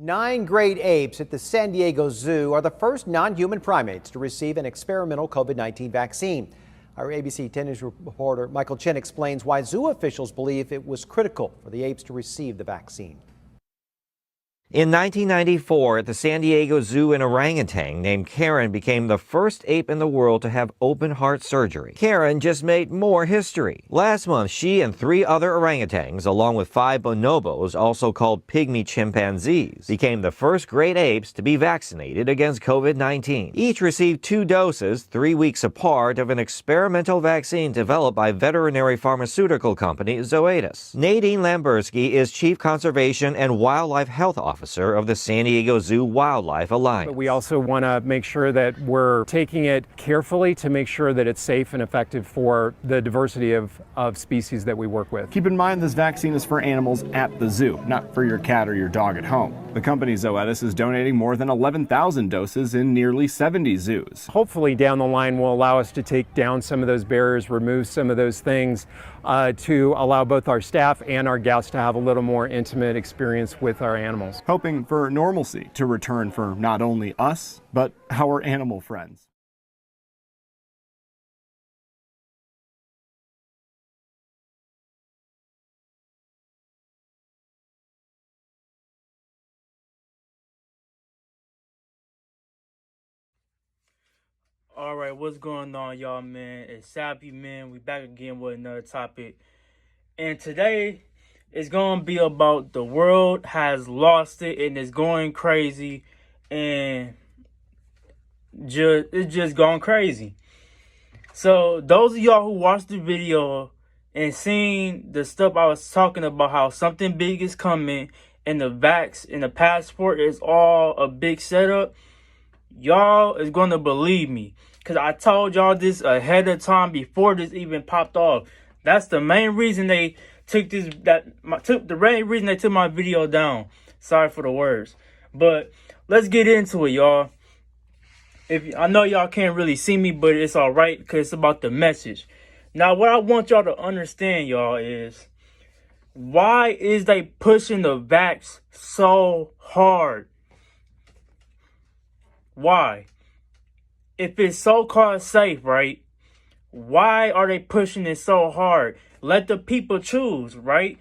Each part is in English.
9 great apes at the San Diego Zoo are the first non-human primates to receive an experimental COVID-19 vaccine. Our ABC 10 News reporter Michael Chen explains why zoo officials believe it was critical for the apes to receive the vaccine. In 1994, at the San Diego Zoo, an orangutan named Karen became the first ape in the world to have open heart surgery. Karen just made more history. Last month, she and 3 other orangutans, along with 5 bonobos, also called pygmy chimpanzees, became the first great apes to be vaccinated against COVID-19. Each received 2 doses, 3 weeks apart, of an experimental vaccine developed by veterinary pharmaceutical company Zoetis. Nadine Lamberski is Chief Conservation and Wildlife Health Officer of the San Diego Zoo Wildlife Alliance. But we also want to make sure that we're taking it carefully to make sure that it's safe and effective for the diversity of species that we work with. Keep in mind this vaccine is for animals at the zoo, not for your cat or your dog at home. The company Zoetis is donating more than 11,000 doses in nearly 70 zoos. Hopefully down the line will allow us to take down some of those barriers, remove some of those things to allow both our staff and our guests to have a little more intimate experience with our animals. Hoping for normalcy to return for not only us, but our animal friends. All right, what's going on, y'all, man? It's Sappy, man. We back again with another topic. And today is going to be about the world has lost it and it's going crazy. And it's just gone crazy. So those of y'all who watched the video and seen the stuff I was talking about, how something big is coming and the vax and the passport is all a big setup, y'all is going to believe me. Because I told y'all this ahead of time before this even popped off. That's the main reason they took the main reason they took my video down. Sorry for the words. But let's get into it, y'all. I know y'all can't really see me, but it's alright because it's about the message. Now, what I want y'all to understand, y'all, is why is they pushing the vax so hard? Why? If it's so-called safe, right? Why are they pushing it so hard? Let the people choose, right?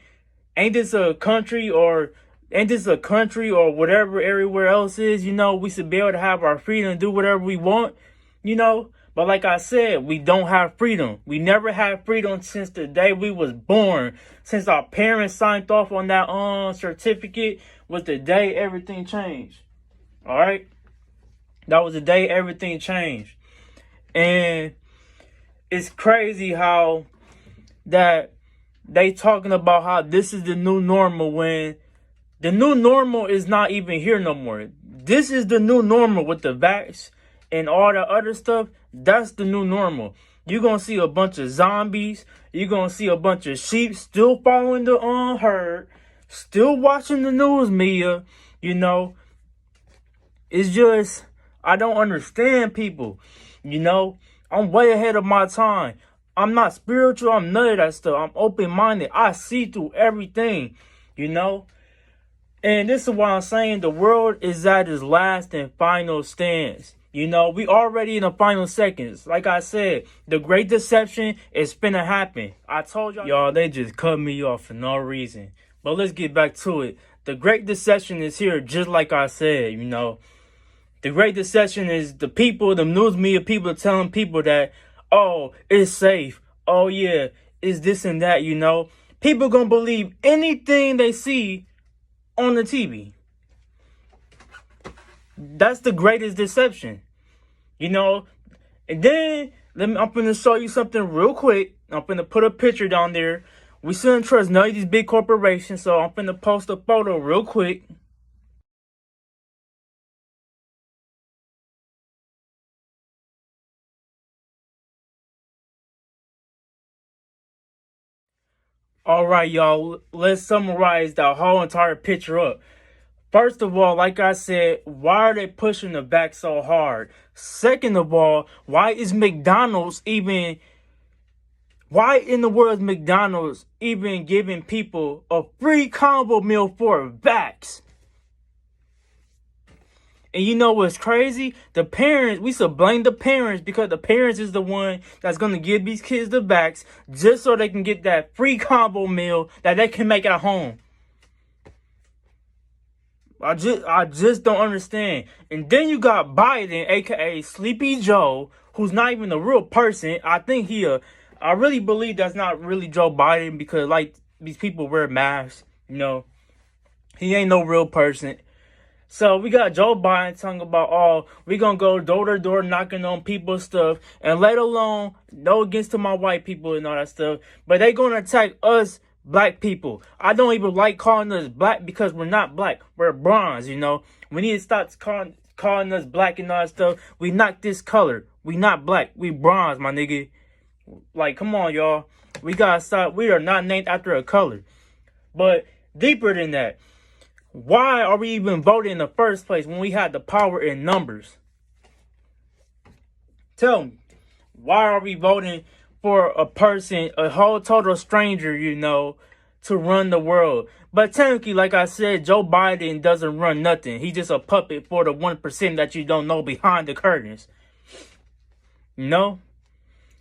Ain't this a country or whatever everywhere else is, we should be able to have our freedom and do whatever we want, But like I said, we don't have freedom. We never had freedom since the day we was born. Since our parents signed off on that certificate was the day everything changed. All right? That was the day everything changed. And it's crazy how that they talking about how this is the new normal when the new normal is not even here no more. This is the new normal with the vax and all the other stuff. That's the new normal. You're going to see a bunch of zombies. You're going to see a bunch of sheep still following the herd, still watching the news media, It's just, I don't understand people, I'm way ahead of my time. I'm not spiritual. I'm none of that stuff. I'm open-minded. I see through everything, And this is why I'm saying the world is at its last and final stance. We already in the final seconds. Like I said, the great deception is finna happen. I told y'all, they just cut me off for no reason. But let's get back to it. The great deception is here, just like I said, The great deception is the people, the news media people telling people that, oh, it's safe. Oh, yeah, it's this and that, People gonna believe anything they see on the TV. That's the greatest deception, And then I'm gonna show you something real quick. I'm gonna put a picture down there. We shouldn't trust none of these big corporations, so I'm gonna post a photo real quick. All right, y'all, let's summarize the whole entire picture up. First of all, like I said, why are they pushing the back so hard? Second of all, why in the world is McDonald's even giving people a free combo meal for vax? And you know what's crazy? The parents, we should blame the parents because the parents is the one that's going to give these kids the vax just so they can get that free combo meal that they can make at home. I just don't understand. And then you got Biden, aka Sleepy Joe, who's not even a real person. I really believe that's not really Joe Biden because like these people wear masks, you know. He ain't no real person. So we got Joe Biden talking about, oh, we gonna go door to door knocking on people's stuff, and let alone no against to my white people and all that stuff. But they gonna attack us black people. I don't even like calling us black because we're not black. We're bronze, you know. We need to stop calling us black and all that stuff. We not this color. We not black. We bronze, my nigga. Like, come on, y'all. We gotta stop. We are not named after a color. But deeper than that, why are we even voting in the first place when we had the power in numbers? Tell me, why are we voting for a person, a whole total stranger, you know, to run the world? But technically, like I said, Joe Biden doesn't run nothing. He's just a puppet for the 1% that you don't know behind the curtains. You know?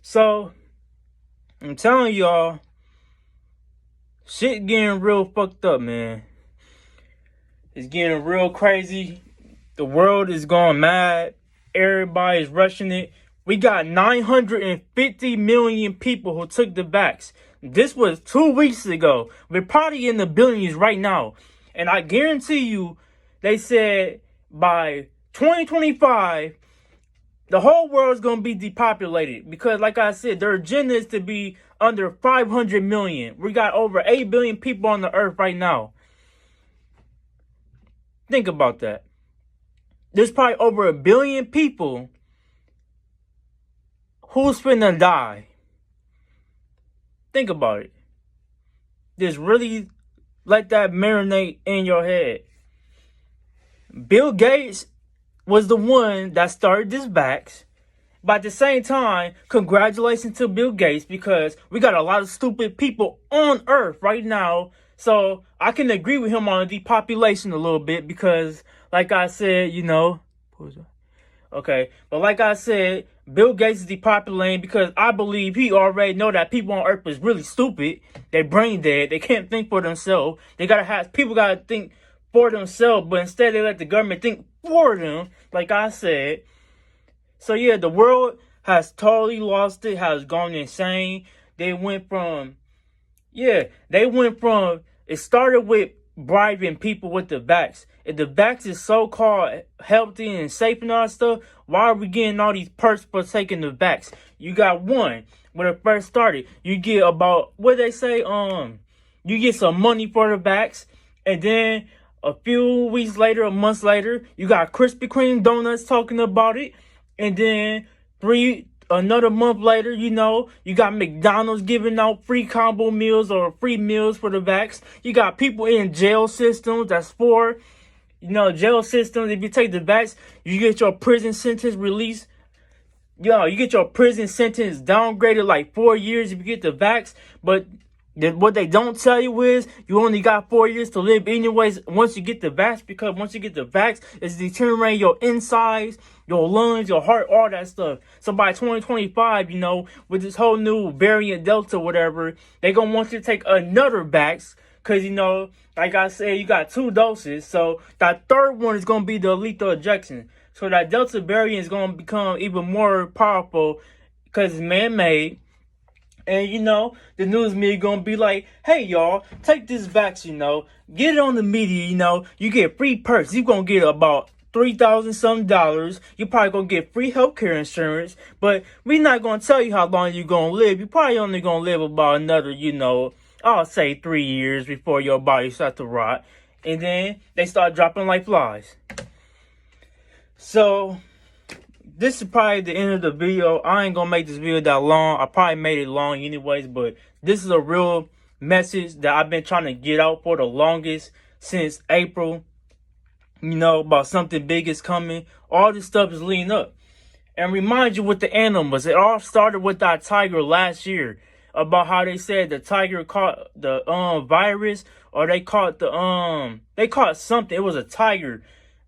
So, I'm telling y'all, shit getting real fucked up, man. It's getting real crazy. The world is going mad. Everybody's rushing it. We got 950 million people who took the vax. This was 2 weeks ago. We're probably in the billions right now. And I guarantee you, they said by 2025, the whole world is going to be depopulated. Because like I said, their agenda is to be under 500 million. We got over 8 billion people on the earth right now. Think about that. There's probably over 1 billion people who's finna die. Think about it. Just really let that marinate in your head. Bill Gates was the one that started this vax. But at the same time, congratulations to Bill Gates because we got a lot of stupid people on Earth right now. So I can agree with him on the depopulation a little bit because, like I said, you know, okay. But like I said, Bill Gates is depopulating because I believe he already know that people on Earth is really stupid. They're brain dead. They can't think for themselves. People gotta think for themselves, but instead they let the government think for them. Like I said. So yeah, the world has totally lost it. Has gone insane. It started with bribing people with the vax. If the vax is so-called healthy and safe and all that stuff, why are we getting all these perks for taking the vax? You got one, when it first started, you get about, what they say, you get some money for the vax, and then a few weeks later, a month later, you got Krispy Kreme donuts talking about it, and then another month later, you know, you got McDonald's giving out free combo meals or free meals for the vax. You got people in jail systems that's for, you know, jail systems. If you take the vax, you get your prison sentence released. You get your prison sentence downgraded like 4 years if you get the vax. But what they don't tell you is you only got 4 years to live anyways once you get the vax, because once you get the vax, it's deteriorating your insides, your lungs, your heart, all that stuff. So by 2025, you know, with this whole new variant Delta, whatever, they gonna want you to take another vax. Because, you know, like I said, you got 2 doses. So that third one is going to be the lethal injection. So that Delta variant is going to become even more powerful because it's man-made. And, you know, the news media going to be like, hey, y'all, take this vax, you know. Get it on the media, you know. You get free perks. You're going to get about $3,000 some. You're probably going to get free healthcare insurance. But we're not going to tell you how long you're going to live. You're probably only going to live about another, you know, I'll say 3 years before your body starts to rot. And then they start dropping like flies. So, this is probably the end of the video. I ain't gonna make this video that long. I probably made it long anyways. But this is a real message that I've been trying to get out for the longest since April. You know, about something big is coming. All this stuff is leading up. And remind you with the animals. It all started with that tiger last year. About how they said the tiger caught the virus, or they caught something. It was a tiger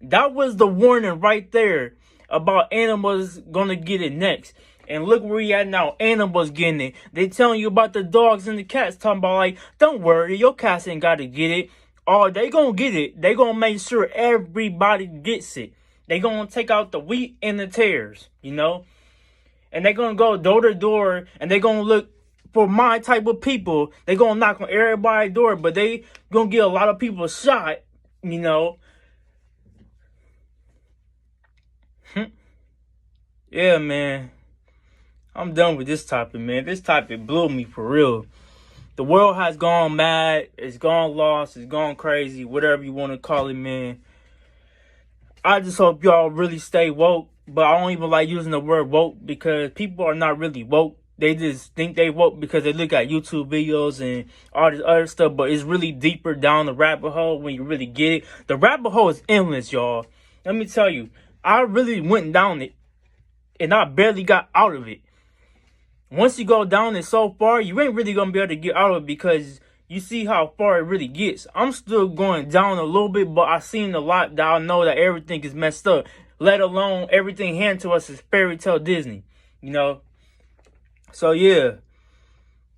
That was the warning right there about animals gonna get it next. And look where we at now. Animals getting it. They telling you about the dogs and the cats. Talking about like, don't worry, your cats ain't got to get it. Oh, they gonna get it. They gonna make sure everybody gets it. They gonna take out the wheat and the tares, you know. And they gonna go door to door. And they gonna look for my type of people. They gonna knock on everybody's door. But they gonna get a lot of people shot, you know. Yeah, man. I'm done with this topic, man. This topic blew me for real. The world has gone mad. It's gone lost. It's gone crazy. Whatever you want to call it, man. I just hope y'all really stay woke. But I don't even like using the word woke because people are not really woke. They just think they woke because they look at YouTube videos and all this other stuff. But it's really deeper down the rabbit hole when you really get it. The rabbit hole is endless, y'all. Let me tell you. I really went down it. And I barely got out of it. Once you go down it so far, you ain't really going to be able to get out of it because you see how far it really gets. I'm still going down a little bit, but I've seen a lot that I know that everything is messed up. Let alone everything handed to us is fairy tale Disney, you know. So, yeah.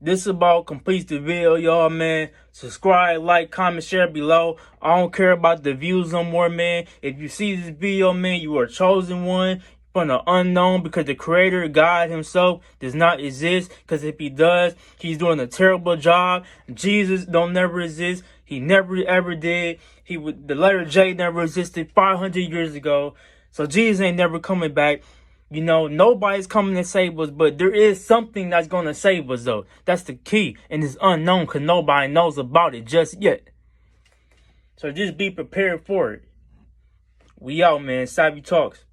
This is about completes the video, y'all, man. Subscribe, like, comment, share below. I don't care about the views no more, man. If you see this video, man, you are a chosen one. From the unknown, because the creator, God himself, does not exist. Because if he does, he's doing a terrible job. Jesus don't never exist. He never ever did. The letter J never existed 500 years ago. So Jesus ain't never coming back. You know, nobody's coming to save us, but there is something that's going to save us, though. That's the key. And it's unknown because nobody knows about it just yet. So just be prepared for it. We out, man. Savvy Talks.